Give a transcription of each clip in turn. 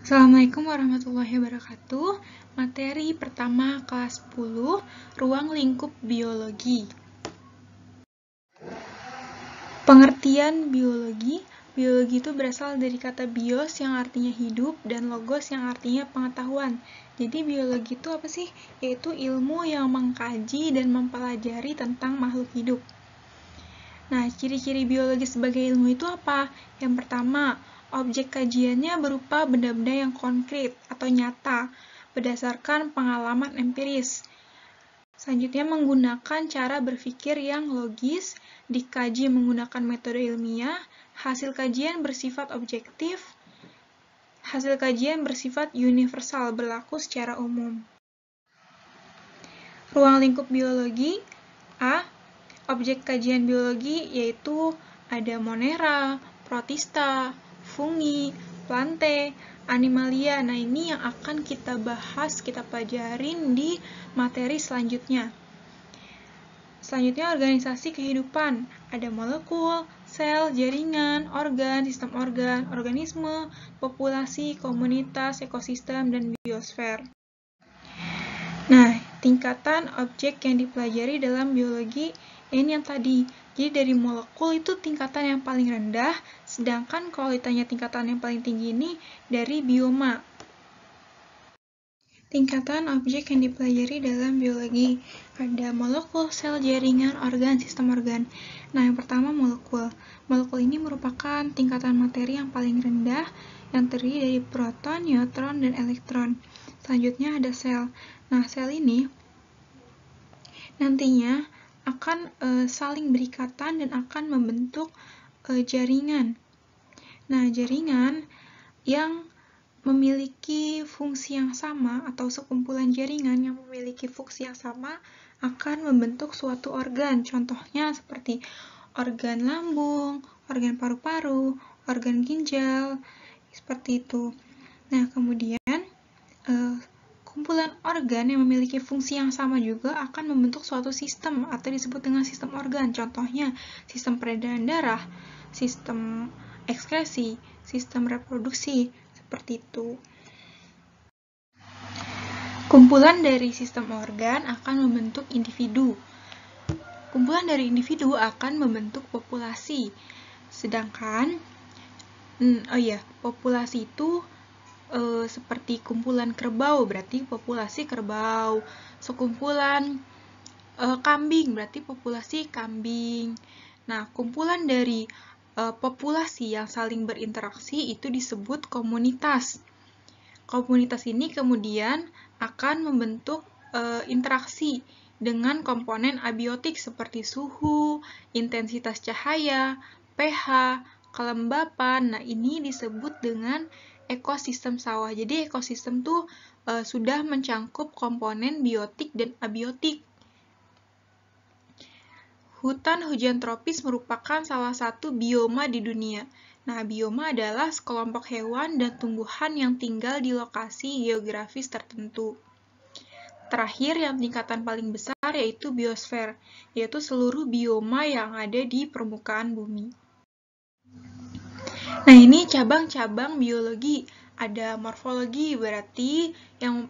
Assalamualaikum warahmatullahi wabarakatuh. Materi pertama kelas 10, ruang lingkup biologi. Pengertian biologi. Biologi itu berasal dari kata bios yang artinya hidup dan logos yang artinya pengetahuan. Jadi biologi itu apa sih? Yaitu ilmu yang mengkaji dan mempelajari tentang makhluk hidup. Nah, ciri-ciri biologi sebagai ilmu itu apa? Yang pertama, objek kajiannya berupa benda-benda yang konkret atau nyata, berdasarkan pengalaman empiris. Selanjutnya, menggunakan cara berpikir yang logis, dikaji menggunakan metode ilmiah, hasil kajian bersifat objektif, hasil kajian bersifat universal, berlaku secara umum. Ruang lingkup biologi. A. Objek kajian biologi yaitu ada Monera, Protista, Fungi, Plante, Animalia. Nah, ini yang akan kita bahas, kita pelajarin di materi selanjutnya. Selanjutnya, organisasi kehidupan. Ada molekul, sel, jaringan, organ, sistem organ, organisme, populasi, komunitas, ekosistem, dan biosfer. Nah, tingkatan objek yang dipelajari dalam biologi ini yang tadi. Jadi dari molekul itu tingkatan yang paling rendah, sedangkan kalau ditanya tingkatan yang paling tinggi ini dari bioma. Tingkatan objek yang dipelajari dalam biologi. Ada molekul, sel, jaringan, organ, sistem organ. Nah, yang pertama molekul. Molekul ini merupakan tingkatan materi yang paling rendah yang terdiri dari proton, neutron, dan elektron. Selanjutnya ada sel. Nah, sel ini nantinya akan saling berikatan dan akan membentuk jaringan. Nah, jaringan yang memiliki fungsi yang sama atau sekumpulan jaringan yang memiliki fungsi yang sama akan membentuk suatu organ. Contohnya seperti organ lambung, organ paru-paru, organ ginjal, seperti itu. Nah, kemudian kumpulan organ yang memiliki fungsi yang sama juga akan membentuk suatu sistem atau disebut dengan sistem organ. Contohnya sistem peredaran darah, sistem ekskresi, sistem reproduksi, seperti itu. Kumpulan dari sistem organ akan membentuk individu. Kumpulan dari individu akan membentuk populasi. Sedangkan populasi itu seperti kumpulan kerbau, berarti populasi kerbau. Sekumpulan kambing, berarti populasi kambing. Nah, kumpulan dari populasi yang saling berinteraksi itu disebut komunitas. Komunitas ini kemudian akan membentuk interaksi dengan komponen abiotik seperti suhu, intensitas cahaya, pH, kelembapan. Nah, ini disebut dengan ekosistem sawah. Jadi ekosistem tuh sudah mencangkup komponen biotik dan abiotik. Hutan hujan tropis merupakan salah satu bioma di dunia. Nah, bioma adalah sekelompok hewan dan tumbuhan yang tinggal di lokasi geografis tertentu. Terakhir, yang tingkatan paling besar yaitu biosfer, yaitu seluruh bioma yang ada di permukaan bumi. Nah, ini cabang-cabang biologi. Ada morfologi, berarti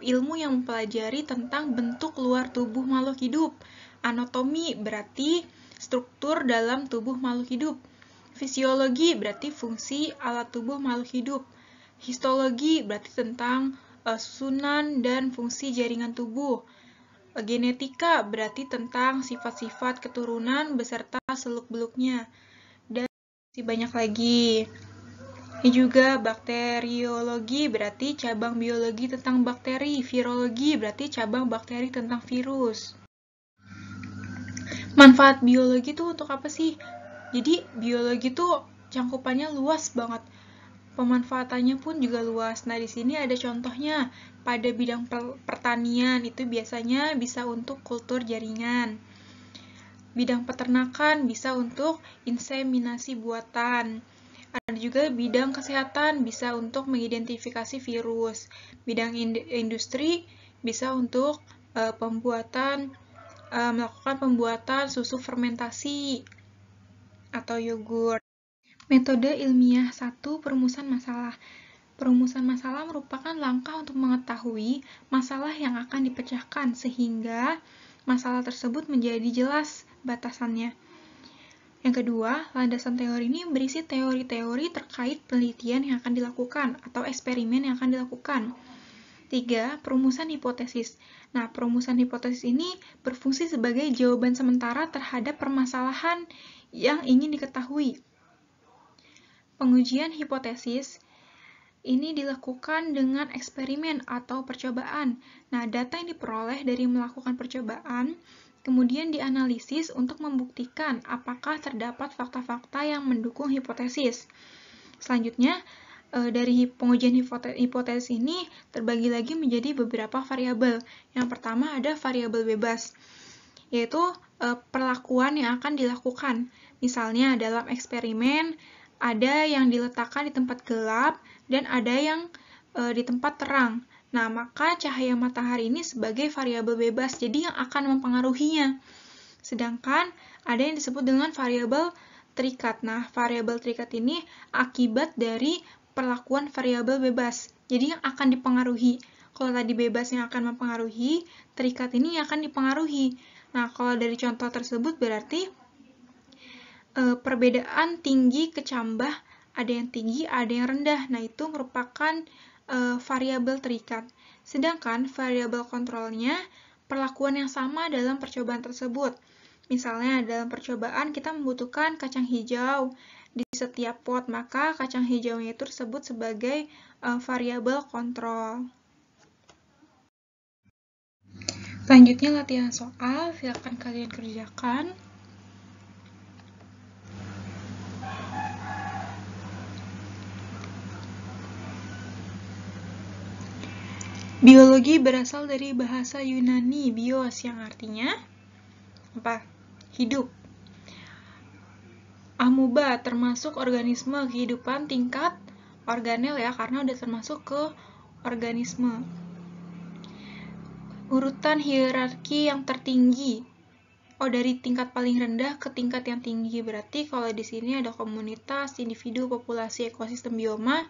ilmu yang mempelajari tentang bentuk luar tubuh makhluk hidup. Anatomi, berarti struktur dalam tubuh makhluk hidup. Fisiologi, berarti fungsi alat tubuh makhluk hidup. Histologi, berarti tentang susunan dan fungsi jaringan tubuh. Genetika, berarti tentang sifat-sifat keturunan beserta seluk-beluknya. Dan masih banyak lagi. Ini juga bakteriologi, berarti cabang biologi tentang bakteri. Virologi, berarti cabang bakteri tentang virus. Manfaat biologi itu untuk apa sih? Jadi, biologi itu cangkupannya luas banget. Pemanfaatannya pun juga luas. Nah, di sini ada contohnya. Pada bidang pertanian, itu biasanya bisa untuk kultur jaringan. Bidang peternakan bisa untuk inseminasi buatan. Ada juga bidang kesehatan, bisa untuk mengidentifikasi virus. Bidang industri bisa untuk melakukan pembuatan susu fermentasi atau yogurt. Metode ilmiah 1, perumusan masalah. Perumusan masalah merupakan langkah untuk mengetahui masalah yang akan dipecahkan sehingga masalah tersebut menjadi jelas batasannya. Yang kedua, landasan teori ini berisi teori-teori terkait penelitian yang akan dilakukan atau eksperimen yang akan dilakukan. 3. Perumusan hipotesis. Nah, perumusan hipotesis ini berfungsi sebagai jawaban sementara terhadap permasalahan yang ingin diketahui. Pengujian hipotesis ini dilakukan dengan eksperimen atau percobaan. Nah, data yang diperoleh dari melakukan percobaan kemudian dianalisis untuk membuktikan apakah terdapat fakta-fakta yang mendukung hipotesis. Selanjutnya, dari pengujian hipotesis ini terbagi lagi menjadi beberapa variabel. Yang pertama ada variabel bebas, yaitu perlakuan yang akan dilakukan. Misalnya dalam eksperimen ada yang diletakkan di tempat gelap dan ada yang di tempat terang. Nah, maka cahaya matahari ini sebagai variabel bebas, jadi yang akan mempengaruhinya. Sedangkan ada yang disebut dengan variabel terikat. Nah, variabel terikat ini akibat dari perlakuan variabel bebas, jadi yang akan dipengaruhi. Kalau tadi bebas yang akan mempengaruhi, terikat ini yang akan dipengaruhi. Nah, kalau dari contoh tersebut berarti perbedaan tinggi kecambah, ada yang tinggi, ada yang rendah. Nah, itu merupakan variabel terikat. Sedangkan variabel kontrolnya perlakuan yang sama dalam percobaan tersebut. Misalnya dalam percobaan kita membutuhkan kacang hijau di setiap pot, maka kacang hijaunya itu disebut sebagai variabel kontrol. Selanjutnya latihan soal, silakan kalian kerjakan. Biologi berasal dari bahasa Yunani bios yang artinya apa? Hidup. Amuba termasuk organisme kehidupan tingkat organel ya, karena udah termasuk ke organisme. Urutan hierarki yang tertinggi. Oh, dari tingkat paling rendah ke tingkat yang tinggi. Berarti kalau di sini ada komunitas, individu, populasi, ekosistem, bioma.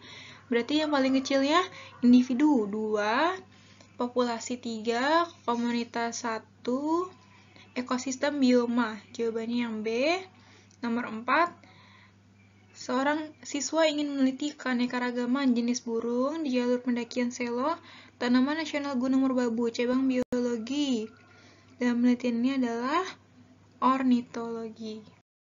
Berarti yang paling kecilnya individu 2, populasi 3, komunitas 1, ekosistem, bioma. Jawabannya yang B. Nomor 4, seorang siswa ingin meneliti keanekaragaman jenis burung di jalur pendakian Selo, Tanaman Nasional Gunung Merbabu, cabang biologi. Dan penelitian ini adalah ornitologi.